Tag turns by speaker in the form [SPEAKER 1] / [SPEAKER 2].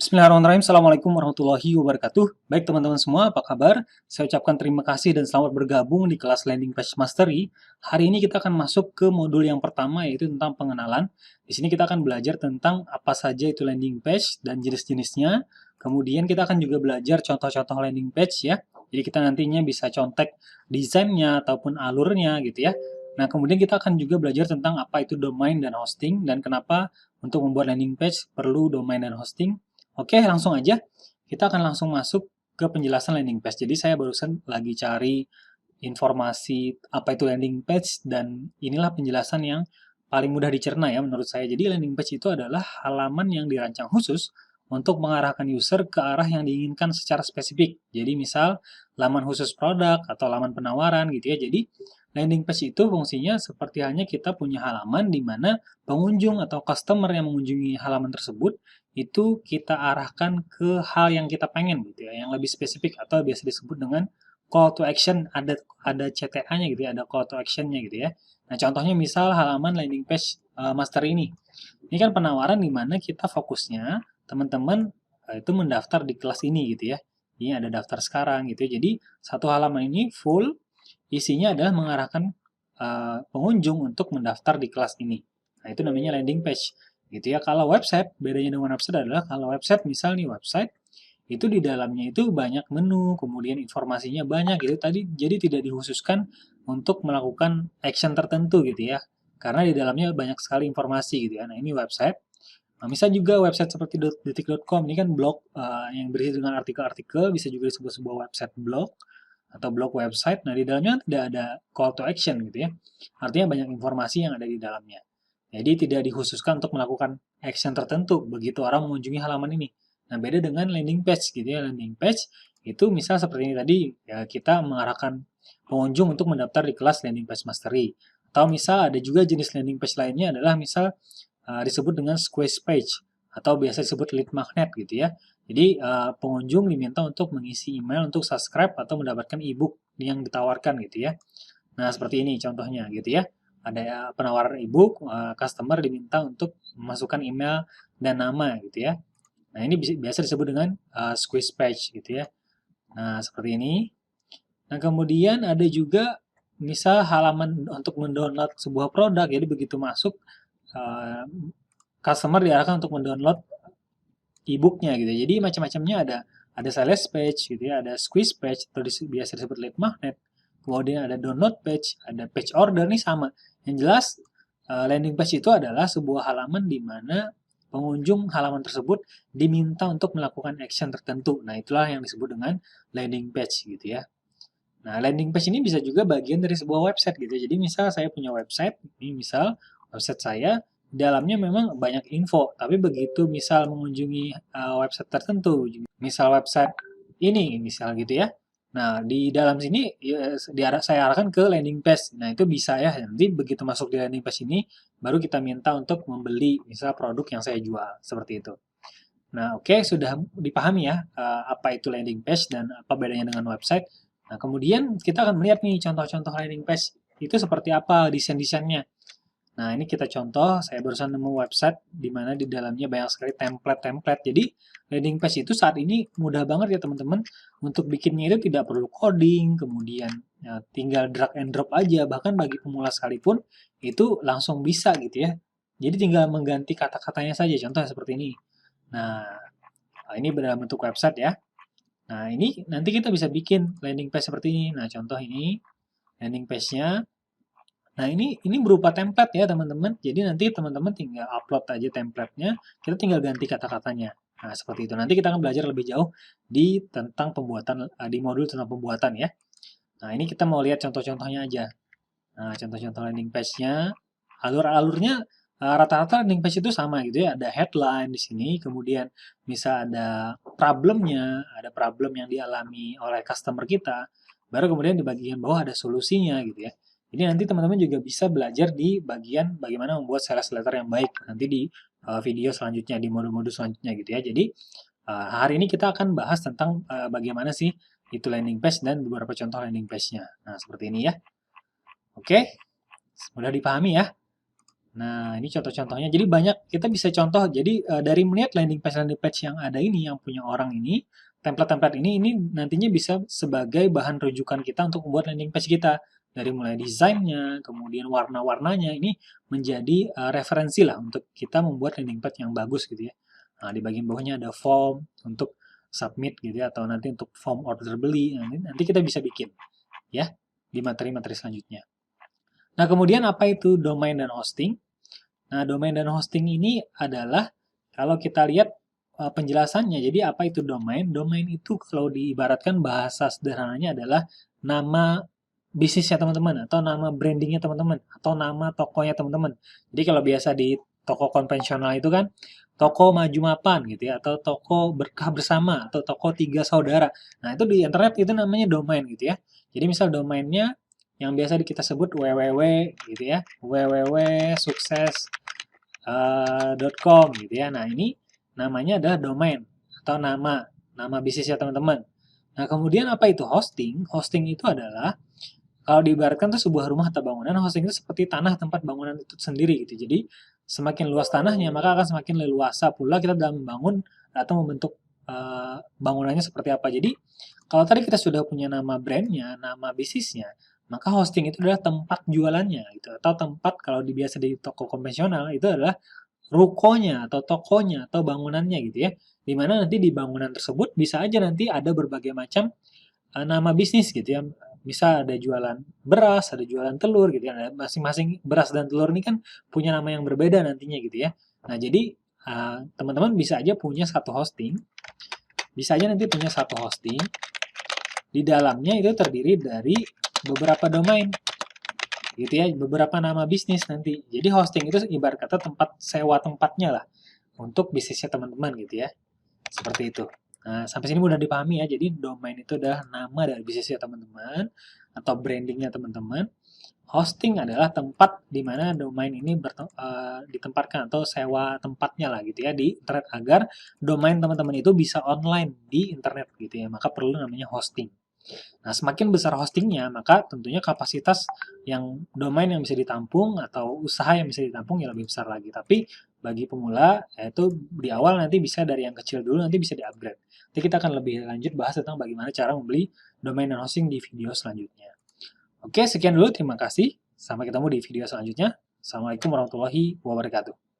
[SPEAKER 1] Bismillahirrahmanirrahim. Assalamualaikum warahmatullahi wabarakatuh. Baik teman-teman semua, apa kabar? Saya ucapkan terima kasih dan selamat bergabung di kelas Landing Page Mastery. Hari ini kita akan masuk ke modul yang pertama, yaitu tentang pengenalan. Di sini kita akan belajar tentang apa saja itu landing page dan jenis-jenisnya. Kemudian kita akan juga belajar contoh-contoh landing page ya. Jadi kita nantinya bisa contek desainnya ataupun alurnya gitu ya. Nah, kemudian kita akan juga belajar tentang apa itu domain dan hosting dan kenapa untuk membuat landing page perlu domain dan hosting. Oke, langsung aja. Kita akan langsung masuk ke penjelasan landing page. Jadi saya barusan lagi cari informasi apa itu landing page dan inilah penjelasan yang paling mudah dicerna ya menurut saya. Jadi landing page itu adalah halaman yang dirancang khusus untuk mengarahkan user ke arah yang diinginkan secara spesifik. Jadi misal laman khusus produk atau laman penawaran gitu ya. Jadi landing page itu fungsinya seperti hanya kita punya halaman di mana pengunjung atau customer yang mengunjungi halaman tersebut itu kita arahkan ke hal yang kita pengen gitu ya, yang lebih spesifik atau biasa disebut dengan call to action, ada CTA-nya gitu ya, ada call to action-nya gitu ya. Nah, contohnya misal halaman landing page master ini. Ini kan penawaran di mana kita fokusnya teman-teman itu mendaftar di kelas ini gitu ya. Ini ada daftar sekarang gitu ya. Jadi satu halaman ini full isinya adalah mengarahkan pengunjung untuk mendaftar di kelas ini. Nah, itu namanya landing page gitu ya. Kalau website, bedanya dengan website adalah kalau website misal nih website itu di dalamnya itu banyak menu, kemudian informasinya banyak gitu tadi, jadi tidak dikhususkan untuk melakukan action tertentu gitu ya. Karena di dalamnya banyak sekali informasi gitu ya. Nah, ini website. Nah, misal juga website seperti detik.com ini kan blog yang berisi dengan artikel-artikel, bisa juga disebut sebuah website blog atau blog website. Nah, di dalamnya tidak ada call to action gitu ya. Artinya banyak informasi yang ada di dalamnya. Jadi tidak dikhususkan untuk melakukan action tertentu begitu orang mengunjungi halaman ini. Nah, beda dengan landing page gitu ya. Landing page itu misal seperti ini tadi, ya kita mengarahkan pengunjung untuk mendaftar di kelas landing page mastery. Atau misal ada juga jenis landing page lainnya adalah misal disebut dengan squeeze page atau biasa disebut lead magnet gitu ya. Jadi pengunjung diminta untuk mengisi email untuk subscribe atau mendapatkan ebook yang ditawarkan gitu ya. Nah, seperti ini contohnya gitu ya. Ada penawaran ebook, customer diminta untuk memasukkan email dan nama gitu ya. Nah, ini biasa disebut dengan squeeze page gitu ya. Nah, seperti ini. Nah, kemudian ada juga misal halaman untuk mendownload sebuah produk. Jadi begitu masuk, uh, customer diarahkan untuk mendownload e-booknya gitu. Jadi macam-macamnya ada sales page gitu ya, ada squeeze page atau biasa disebut lead magnet. Kemudian ada download page, ada page order nih sama. Yang jelas landing page itu adalah sebuah halaman di mana pengunjung halaman tersebut diminta untuk melakukan action tertentu. Nah, itulah yang disebut dengan landing page gitu ya. Nah, landing page ini bisa juga bagian dari sebuah website gitu. Jadi misal saya punya website, ini misal website saya, di dalamnya memang banyak info, tapi begitu misal mengunjungi website tertentu, misal website ini misal gitu ya. Nah, di dalam sini ya, saya arahkan ke landing page. Nah, itu bisa ya. Nanti begitu masuk di landing page ini, baru kita minta untuk membeli misal produk yang saya jual, seperti itu. Nah, oke, sudah dipahami ya apa itu landing page dan apa bedanya dengan website. Nah, kemudian kita akan melihat nih contoh-contoh landing page itu seperti apa desain-desainnya. Nah, ini kita contoh, saya barusan nemu website di mana di dalamnya banyak sekali template-template. Jadi, landing page itu saat ini mudah banget ya teman-teman. Untuk bikinnya itu tidak perlu coding, kemudian ya, tinggal drag and drop aja. Bahkan bagi pemula sekalipun, itu langsung bisa gitu ya. Jadi tinggal mengganti kata-katanya saja, contoh seperti ini. Nah, ini dalam bentuk website ya. Nah, ini nanti kita bisa bikin landing page seperti ini. Nah, contoh ini landing page-nya. Nah, ini berupa template ya, teman-teman. Jadi nanti teman-teman tinggal upload aja template-nya, kita tinggal ganti kata-katanya. Nah, seperti itu. Nanti kita akan belajar lebih jauh di tentang pembuatan di modul tentang pembuatan ya. Nah, ini kita mau lihat contoh-contohnya aja. Nah, contoh-contoh landing page-nya, alur-alurnya rata-rata landing page itu sama gitu ya. Ada headline di sini, kemudian bisa ada problemnya, ada problem yang dialami oleh customer kita. Baru kemudian di bagian bawah ada solusinya gitu ya. Jadi nanti teman-teman juga bisa belajar di bagian bagaimana membuat sales letter yang baik nanti di video selanjutnya, di modul-modul selanjutnya gitu ya. Jadi hari ini kita akan bahas tentang bagaimana sih itu landing page dan beberapa contoh landing page-nya. Nah, seperti ini ya. Oke, mudah dipahami ya. Nah, ini contoh-contohnya. Jadi banyak, kita bisa contoh. Jadi dari melihat landing page yang ada ini, yang punya orang ini, template-template ini nantinya bisa sebagai bahan rujukan kita untuk membuat landing page kita. Dari mulai desainnya, kemudian warna-warnanya, ini menjadi referensi lah untuk kita membuat landing page yang bagus gitu ya. Nah, di bagian bawahnya ada form untuk submit gitu ya, atau nanti untuk form order beli. Nah, nanti kita bisa bikin ya di materi-materi selanjutnya. Nah, kemudian apa itu domain dan hosting? Nah, domain dan hosting ini adalah kalau kita lihat penjelasannya. Jadi apa itu domain? Domain itu kalau diibaratkan bahasa sederhananya adalah nama bisnisnya teman-teman, atau nama brandingnya teman-teman, atau nama tokonya teman-teman. Jadi kalau biasa di toko konvensional itu kan toko maju mapan gitu ya, atau toko berkah bersama, atau toko tiga saudara. Nah, itu di internet itu namanya domain gitu ya. Jadi misal domainnya yang biasa kita sebut www gitu ya, www.sukses.com gitu ya. Nah, ini namanya adalah domain atau nama bisnisnya teman-teman. Nah, kemudian apa itu hosting? Hosting itu adalah kalau diibaratkan itu sebuah rumah atau bangunan, hosting itu seperti tanah tempat bangunan itu sendiri gitu. Jadi, semakin luas tanahnya, maka akan semakin leluasa pula kita dalam membangun atau membentuk bangunannya seperti apa. Jadi, kalau tadi kita sudah punya nama brandnya, nama bisnisnya, maka hosting itu adalah tempat jualannya gitu, atau tempat kalau biasa di toko konvensional itu adalah rukonya atau tokonya atau bangunannya gitu ya. Di mana nanti di bangunan tersebut bisa aja nanti ada berbagai macam nama bisnis gitu ya. Bisa ada jualan beras, ada jualan telur gitu ya. Masing-masing beras dan telur ini kan punya nama yang berbeda nantinya gitu ya. Nah, jadi teman-teman bisa aja punya satu hosting, bisa aja nanti punya satu hosting, di dalamnya itu terdiri dari beberapa domain gitu ya, beberapa nama bisnis nanti. Jadi hosting itu ibarat kata tempat sewa tempatnya lah untuk bisnisnya teman-teman gitu ya. Seperti itu. Nah, sampai sini mudah dipahami ya. Jadi domain itu adalah nama dari bisnisnya teman-teman atau brandingnya teman-teman. Hosting adalah tempat di mana domain ini ditempatkan atau sewa tempatnya lah gitu ya di internet agar domain teman-teman itu bisa online di internet gitu ya. Maka perlu namanya hosting. Nah, semakin besar hostingnya, maka tentunya kapasitas yang domain yang bisa ditampung atau usaha yang bisa ditampung ya lebih besar lagi. Tapi bagi pemula, yaitu di awal nanti bisa dari yang kecil dulu, nanti bisa di-upgrade. Nanti kita akan lebih lanjut bahas tentang bagaimana cara membeli domain dan hosting di video selanjutnya. Oke, sekian dulu. Terima kasih. Sampai ketemu di video selanjutnya. Assalamualaikum warahmatullahi wabarakatuh.